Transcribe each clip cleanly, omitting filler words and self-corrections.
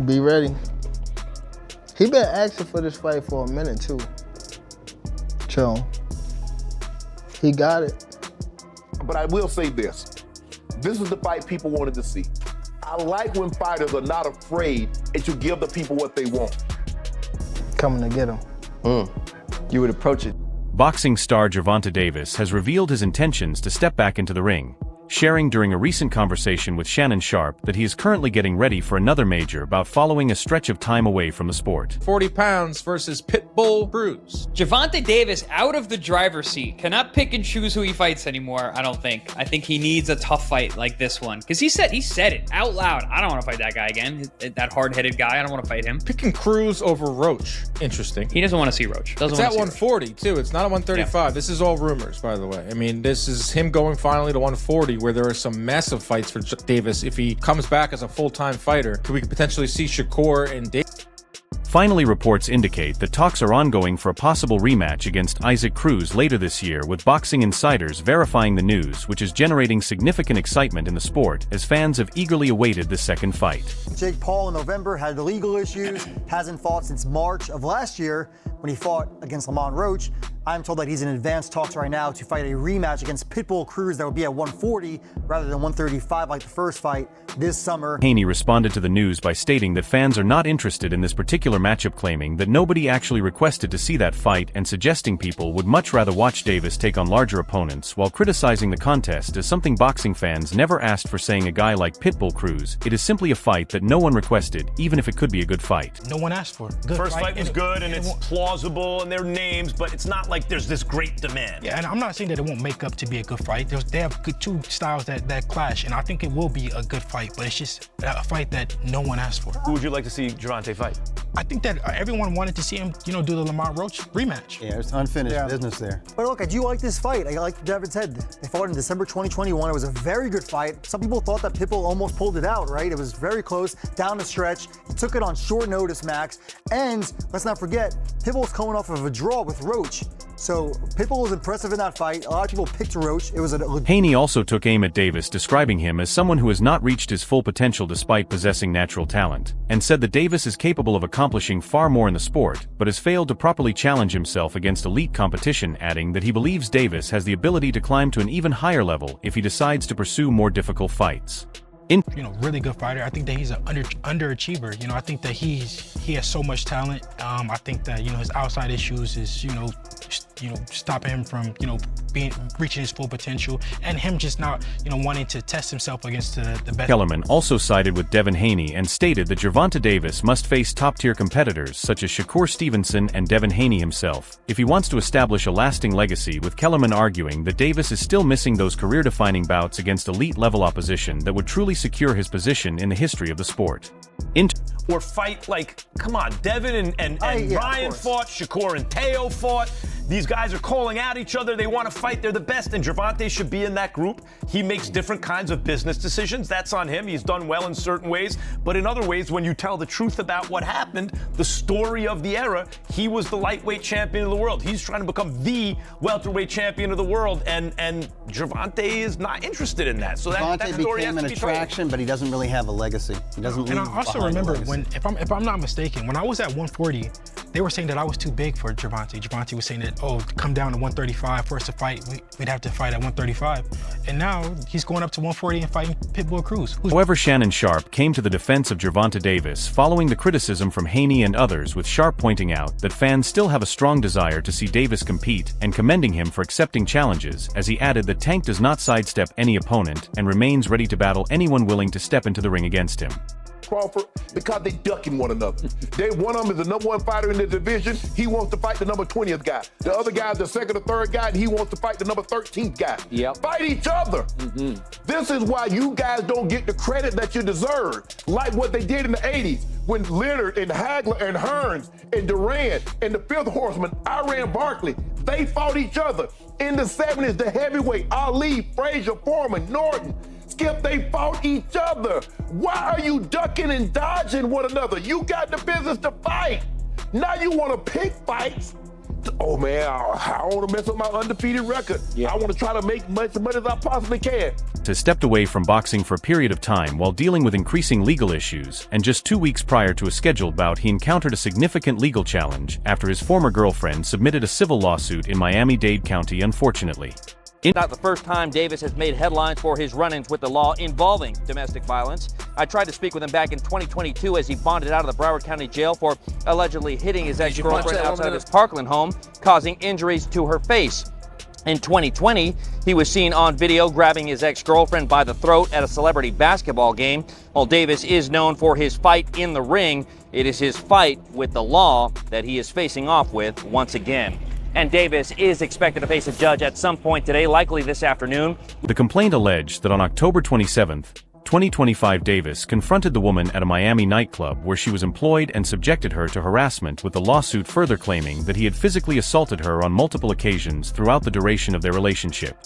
Be ready. He been asking for this fight for a minute too. So he got it. But I will say this. This is the fight people wanted to see. I like when fighters are not afraid and to give the people what they want. Coming to get him. You would approach it. Boxing star Gervonta Davis has revealed his intentions to step back into the ring, sharing during a recent conversation with Shannon Sharpe that he is currently getting ready for another major bout following a stretch of time away from the sport. 40 pounds versus Pitbull Cruz. Gervonta Davis out of the driver's seat. Cannot pick and choose who he fights anymore, I don't think. I think he needs a tough fight like this one. Because he said it out loud. I don't want to fight that guy again. That hard-headed guy. I don't want to fight him. Picking Cruz over Roach. Interesting. He doesn't want to see Roach. It's at 140, too. It's not at 135. Yeah. This is all rumors, by the way. I mean, this is him going finally to 140, where there are some massive fights for Davis. If he comes back as a full-time fighter, could we potentially see Shakur and Davis? Finally, reports indicate that talks are ongoing for a possible rematch against Isaac Cruz later this year, with boxing insiders verifying the news, which is generating significant excitement in the sport as fans have eagerly awaited the second fight. Jake Paul in November had legal issues, hasn't fought since March of last year when he fought against Lamont Roach. I'm told that he's in advanced talks right now to fight a rematch against Pitbull Cruz that would be at 140 rather than 135 like the first fight this summer. Haney responded to the news by stating that fans are not interested in this particular matchup, claiming that nobody actually requested to see that fight and suggesting people would much rather watch Davis take on larger opponents, while criticizing the contest as something boxing fans never asked for, saying a guy like Pitbull Cruz, it is simply a fight that no one requested, even if it could be a good fight. No one asked for it. First fight was good and it's plausible and their names, but it's not like there's this great demand. Yeah, and I'm not saying that it won't make up to be a good fight. They have two styles that clash, and I think it will be a good fight, but it's just a fight that no one asked for. Who would you like to see Gervonta fight? I think that everyone wanted to see him, do the Lamont Roach rematch. Yeah, there's unfinished business there. But look, I do like this fight. Like Devin said, they fought in December 2021. It was a very good fight. Some people thought that Pitbull almost pulled it out, right? It was very close, down the stretch. He took it on short notice, Max. And let's not forget, Pitbull's coming off of a draw with Roach. So Pitbull was impressive in that fight. A lot of people picked Roach. It was Haney also took aim at Davis, describing him as someone who has not reached his full potential despite possessing natural talent, and said that Davis is capable of accomplishing far more in the sport, but has failed to properly challenge himself against elite competition, adding that he believes Davis has the ability to climb to an even higher level if he decides to pursue more difficult fights. Really good fighter. I think that he's an underachiever. I think that he has so much talent. I think that his outside issues is stopping him from reaching his full potential, and him just not wanting to test himself against the best. Kellerman also sided with Devin Haney and stated that Gervonta Davis must face top-tier competitors such as Shakur Stevenson and Devin Haney himself if he wants to establish a lasting legacy, with Kellerman arguing that Davis is still missing those career-defining bouts against elite-level opposition that would truly secure his position in the history of the sport. Or fight like, come on, Devin and Ryan fought, Shakur and Teo fought. These guys are calling out each other. They want to fight. They're the best. And Gervonta should be in that group. He makes different kinds of business decisions. That's on him. He's done well in certain ways. But in other ways, when you tell the truth about what happened, the story of the era, he was the lightweight champion of the world. He's trying to become the welterweight champion of the world. And Gervonta is not interested in that. So that story has to be told. Became an attraction, but he doesn't really have a legacy. He doesn't. And I also remember when, if I'm not mistaken, when I was at 140, they were saying that I was too big for Gervonta. Gervonta was saying that, come down to 135 for us to fight. We'd have to fight at 135. And now he's going up to 140 and fighting Pitbull Cruz. However, Shannon Sharpe came to the defense of Gervonta Davis following the criticism from Haney and others, with Sharpe pointing out that fans still have a strong desire to see Davis compete and commending him for accepting challenges, as he added that Tank does not sidestep any opponent and remains ready to battle anyone willing to step into the ring against him. Crawford, because they ducking one another. One of them is the number 1 fighter in the division. He wants to fight the number 20th guy. The other guy is the second or third guy, and he wants to fight the number 13th guy. Yep. Fight each other. This is why you guys don't get the credit that you deserve. Like what they did in the 80s when Leonard and Hagler and Hearns and Durant and the Fifth Horseman, Iran Barkley, they fought each other. In the 70s, the heavyweight, Ali, Frazier, Foreman, Norton, Skip, they fought each other. Why are you ducking and dodging one another? You got the business to fight. Now you want to pick fights Oh man, I don't want to mess up my undefeated record. I want to try to make much money as I possibly can. Has stepped away from boxing for a period of time while dealing with increasing legal issues, and just 2 weeks prior to a scheduled bout he encountered a significant legal challenge after his former girlfriend submitted a civil lawsuit in Miami-Dade County, unfortunately. Not the first time Davis has made headlines for his run-ins with the law involving domestic violence. I tried to speak with him back in 2022 as he bonded out of the Broward County Jail for allegedly hitting his ex-girlfriend outside of his Parkland home, causing injuries to her face. In 2020, he was seen on video grabbing his ex-girlfriend by the throat at a celebrity basketball game. While Davis is known for his fight in the ring, it is his fight with the law that he is facing off with once again. And Davis is expected to face a judge at some point today, likely this afternoon. The complaint alleged that on October 27, 2025, Davis confronted the woman at a Miami nightclub where she was employed and subjected her to harassment, with the lawsuit further claiming that he had physically assaulted her on multiple occasions throughout the duration of their relationship.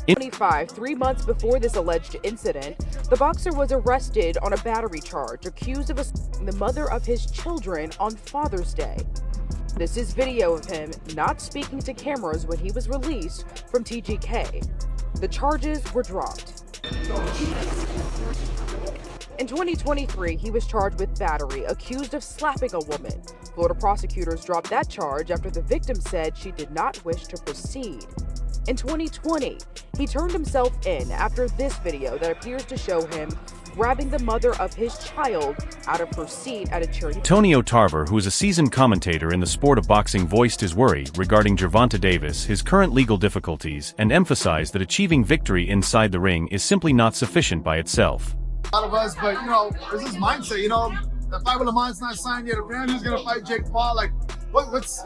25, 3 months before this alleged incident, the boxer was arrested on a battery charge, accused of assaulting the mother of his children on Father's Day. This is video of him not speaking to cameras when he was released from TGK. The charges were dropped. In 2023, he was charged with battery, accused of slapping a woman. Florida prosecutors dropped that charge after the victim said she did not wish to proceed. In 2020, he turned himself in after this video that appears to show him grabbing the mother of his child out of her seat at a charity. Antonio Tarver, who is a seasoned commentator in the sport of boxing, voiced his worry regarding Gervonta Davis, his current legal difficulties, and emphasized that achieving victory inside the ring is simply not sufficient by itself. A lot of us, but there's this mindset, the fight with Lamont's not signed yet. Apparently he's gonna fight Jake Paul. Like, it's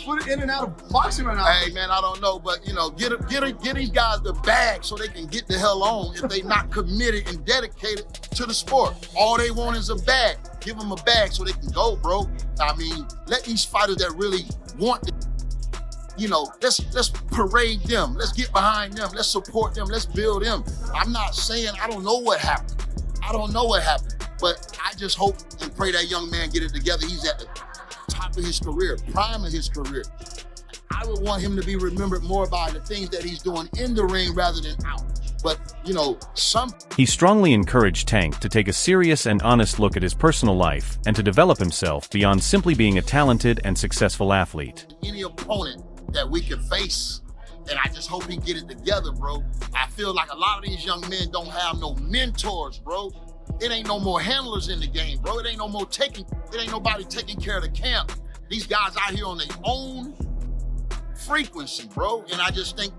put it in and out of boxing right now. Hey man, I don't know, but get these guys the bag so they can get the hell on if they not committed and dedicated to the sport. All they want is a bag. Give them a bag so they can go, bro. I mean, let these fighters that really want it, let's parade them. Let's get behind them. Let's support them. Let's build them. I'm not saying I don't know what happened. But I just hope and pray that young man get it together. He's at the top of his career, prime of his career. I would want him to be remembered more by the things that he's doing in the ring rather than out. But, He strongly encouraged Tank to take a serious and honest look at his personal life and to develop himself beyond simply being a talented and successful athlete. Any opponent that we can face, and I just hope he get it together, bro. I feel like a lot of these young men don't have no mentors, bro. It ain't no more handlers in the game, bro. It ain't nobody taking care of the camp. These guys out here on their own frequency, bro. And I just think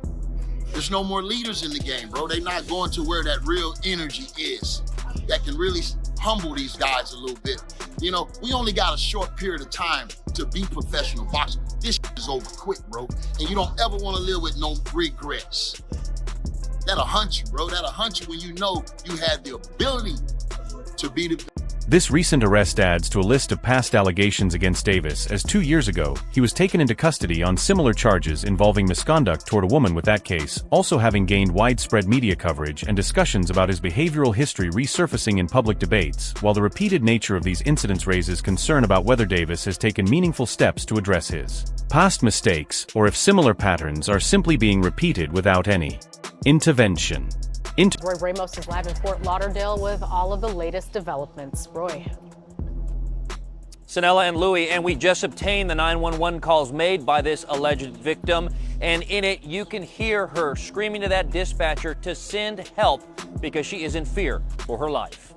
there's no more leaders in the game, bro. They're not going to where that real energy is that can really humble these guys a little bit. We only got a short period of time to be professional boxers. This is over quick, bro. And you don't ever want to live with no regrets. That'll hunt you, bro. That'll hunt you when you know you had the ability to be the... This recent arrest adds to a list of past allegations against Davis, as 2 years ago, he was taken into custody on similar charges involving misconduct toward a woman, with that case also having gained widespread media coverage and discussions about his behavioral history resurfacing in public debates, while the repeated nature of these incidents raises concern about whether Davis has taken meaningful steps to address his past mistakes, or if similar patterns are simply being repeated without any intervention. Roy Ramos is live in Fort Lauderdale with all of the latest developments. Roy. Sanella and Louie, and we just obtained the 911 calls made by this alleged victim, and in it you can hear her screaming to that dispatcher to send help because she is in fear for her life.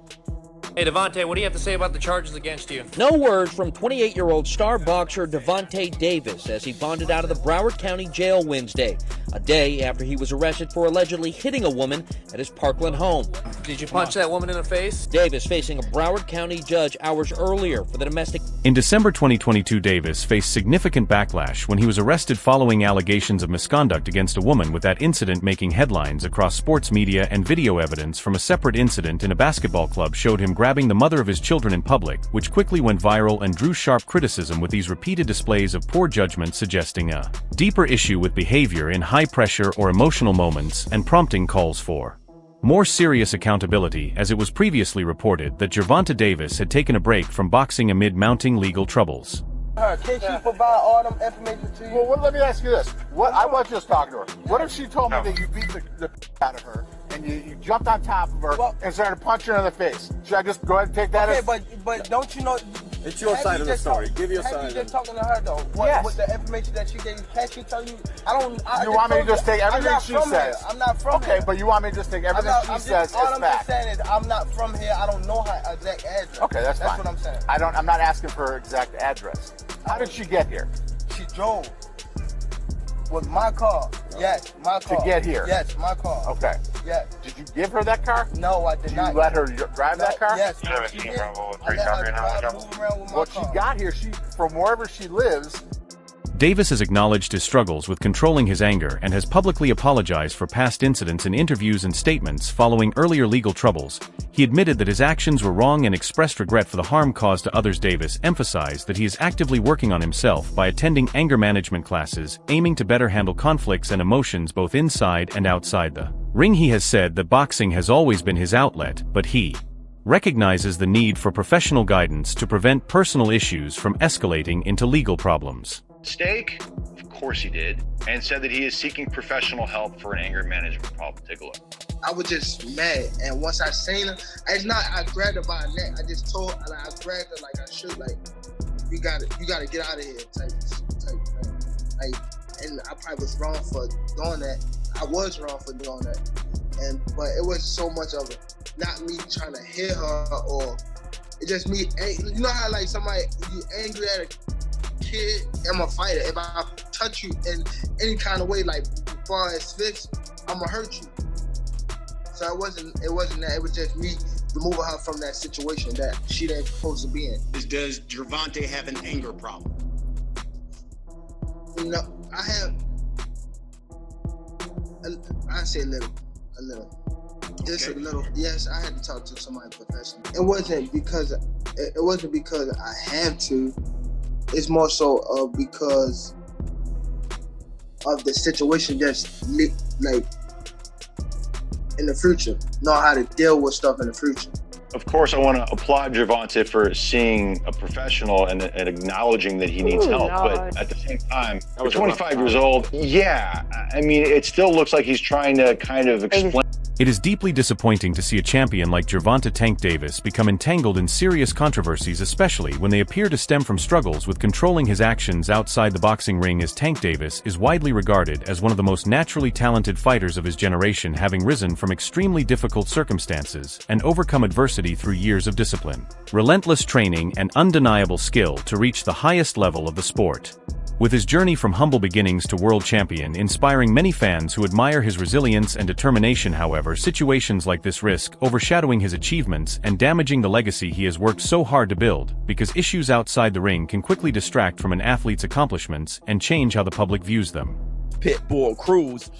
Hey, Devontae, what do you have to say about the charges against you? No words from 28-year-old star boxer Gervonta Davis as he bonded out of the Broward County Jail Wednesday, a day after he was arrested for allegedly hitting a woman at his Parkland home. Did you punch that woman in the face? Davis facing a Broward County judge hours earlier for the domestic... In December 2022, Davis faced significant backlash when he was arrested following allegations of misconduct against a woman, with that incident making headlines across sports media, and video evidence from a separate incident in a basketball club showed him grabbing the mother of his children in public, which quickly went viral and drew sharp criticism, with these repeated displays of poor judgment suggesting a deeper issue with behavior in high-pressure or emotional moments and prompting calls for more serious accountability, as it was previously reported that Gervonta Davis had taken a break from boxing amid mounting legal troubles. her. Can she provide all them information to you? Well, let me ask you this. I was just talking to her. What if she told me that you beat the out of her and you jumped on top of her and started punching her in the face? Should I just go ahead and take that as... but don't you know... It's your side of the story. Give your side. Have you just talking to her, though? With the information that she gave you, can she tell you? You want me to just take everything she says? I'm not from here. Okay, but you want me to just take everything she says as fact? All I'm just saying is I'm not from here. I don't know her exact address. Okay, that's fine. That's what I'm saying. I'm not asking for her exact address. How did she get here? She drove with my car. Yes, my car. To get here? Yes, my car. Okay. Yes. Did you give her that car? No, I did not. Did you let her drive that car? Yes. I let her move around with my car. She got here. From wherever she lives. Davis has acknowledged his struggles with controlling his anger and has publicly apologized for past incidents in interviews and statements following earlier legal troubles. He admitted that his actions were wrong and expressed regret for the harm caused to others. Davis emphasized that he is actively working on himself by attending anger management classes, aiming to better handle conflicts and emotions both inside and outside the ring. He has said that boxing has always been his outlet, but he recognizes the need for professional guidance to prevent personal issues from escalating into legal problems. Steak? Of course he did, and said that he is seeking professional help for an anger management problem. Take a look. I was just mad, and once I seen her, I grabbed her by her neck. I just told her, I grabbed her like I should, like, you gotta get out of here, type thing. Like, and I probably was wrong for doing that. I was wrong for doing that, but it was so much of it. Not me trying to hit her, or it just me. You know how like somebody you angry at a kid? I'm a fighter. If I touch you in any kind of way, like as far as fists, I'm gonna hurt you. So it wasn't that. It was just me removing her from that situation that she didn't supposed to be in. Does Gervonta have an anger problem? You know, I say a little. Just a little. Yes, I had to talk to somebody professional. It wasn't because I had to. It's more so because of the situation. Just like in the future, know how to deal with stuff in the future. Of course, I want to applaud Gervonta for seeing a professional and acknowledging that he needs help. But at the same time, for 25 years old, yeah, I mean, it still looks like he's trying to kind of explain. It is deeply disappointing to see a champion like Gervonta "Tank" Davis become entangled in serious controversies, especially when they appear to stem from struggles with controlling his actions outside the boxing ring, as Tank Davis is widely regarded as one of the most naturally talented fighters of his generation, having risen from extremely difficult circumstances and overcome adversity through years of discipline, relentless training, and undeniable skill to reach the highest level of the sport. With his journey from humble beginnings to world champion inspiring many fans who admire his resilience and determination, however, situations like this risk overshadowing his achievements and damaging the legacy he has worked so hard to build, because issues outside the ring can quickly distract from an athlete's accomplishments and change how the public views them. Pitbull Cruz,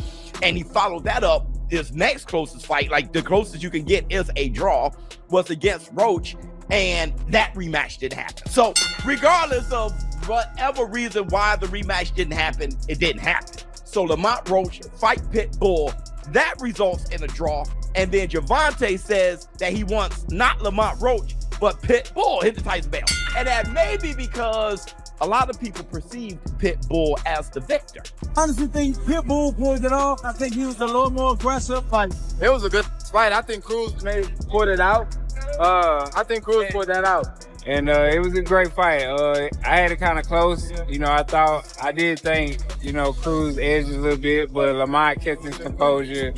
and he followed that up. His next closest fight, like the closest you can get is a draw, was against Roach, and that rematch didn't happen. So regardless of whatever reason why the rematch didn't happen, it didn't happen. So Lamont Roach fight Pitbull, that results in a draw, and then Gervonta says that he wants not Lamont Roach, but Pitbull hit the Tyson belt. And that may be because a lot of people perceived Pitbull as the victor. I honestly think Pitbull pulled it off. I think he was a little more aggressive. It was a good fight. I think Cruz pulled it out. I think Cruz pulled that out. And it was a great fight. I had it kind of close. You know, I did think, Cruz edged a little bit, but Lamont kept his composure.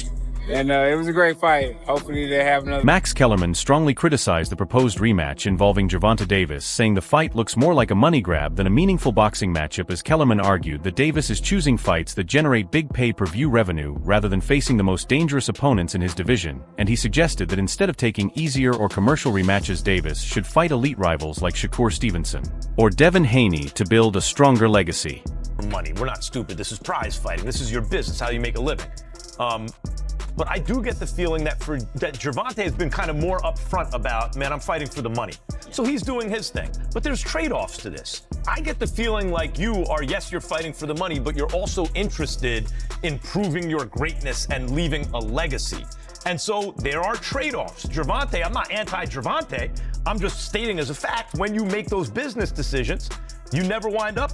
And it was a great fight. Hopefully they have another. Max Kellerman strongly criticized the proposed rematch involving Gervonta Davis, saying the fight looks more like a money grab than a meaningful boxing matchup, as Kellerman argued that Davis is choosing fights that generate big pay-per-view revenue rather than facing the most dangerous opponents in his division, and he suggested that instead of taking easier or commercial rematches, Davis should fight elite rivals like Shakur Stevenson or Devin Haney to build a stronger legacy. Money. We're not stupid. This is prize fighting. This is your business, how you make a living. But I do get the feeling that Gervonta has been kind of more upfront about, man, I'm fighting for the money. So he's doing his thing. But there's trade-offs to this. I get the feeling like you are, yes, you're fighting for the money, but you're also interested in proving your greatness and leaving a legacy. And so there are trade-offs. Gervonta, I'm not anti-Gervonta. I'm just stating as a fact, when you make those business decisions, You never wind up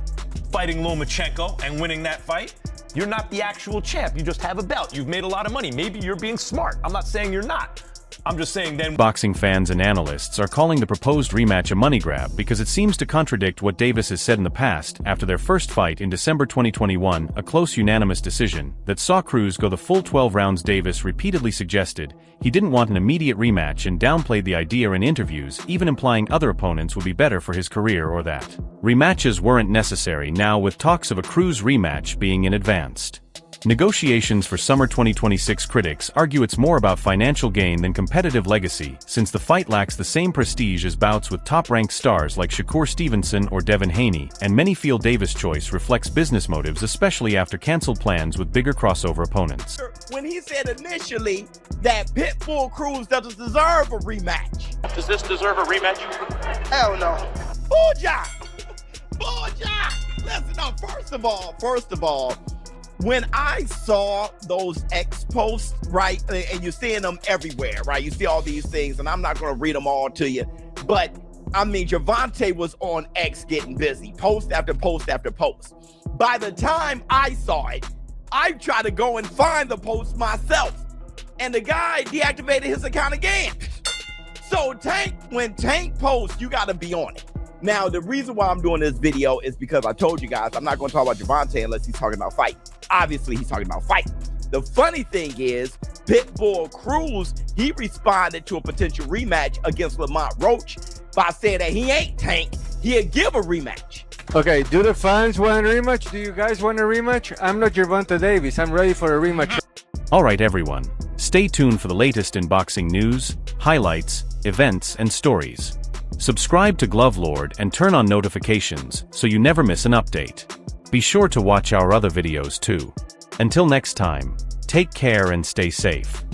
fighting Lomachenko and winning that fight. You're not the actual champ. You just have a belt. You've made a lot of money. Maybe you're being smart. I'm not saying you're not. I'm just saying then... Boxing fans and analysts are calling the proposed rematch a money grab because it seems to contradict what Davis has said in the past after their first fight in December 2021, a close unanimous decision that saw Cruz go the full 12 rounds. Davis repeatedly suggested he didn't want an immediate rematch and downplayed the idea in interviews, even implying other opponents would be better for his career or that rematches weren't necessary now, with talks of a Cruz rematch being in advanced negotiations for summer 2026. Critics argue it's more about financial gain than competitive legacy, since the fight lacks the same prestige as bouts with top-ranked stars like Shakur Stevenson or Devin Haney, and many feel Davis' choice reflects business motives, especially after canceled plans with bigger crossover opponents. When he said initially that Pitbull Cruz doesn't deserve a rematch. Does this deserve a rematch? Hell no. Booyah! Booyah! Listen, no, first of all, when I saw those X posts, right, and you're seeing them everywhere, right? You see all these things, and I'm not going to read them all to you, but I mean, Gervonta was on X getting busy, post after post after post. By the time I saw it, I tried to go and find the post myself, and the guy deactivated his account again. So when Tank posts, you got to be on it. Now, the reason why I'm doing this video is because I told you guys I'm not going to talk about Gervonta unless he's talking about fight. Obviously, he's talking about fight. The funny thing is, Pitbull Cruz, he responded to a potential rematch against Lamont Roach by saying that he ain't Tank. He'll give a rematch. Okay, do the fans want a rematch? Do you guys want a rematch? I'm not Gervonta Davis. I'm ready for a rematch. Alright everyone, stay tuned for the latest in boxing news, highlights, events, and stories. Subscribe to Glove Lord and turn on notifications so you never miss an update. Be sure to watch our other videos too. Until next time, take care and stay safe.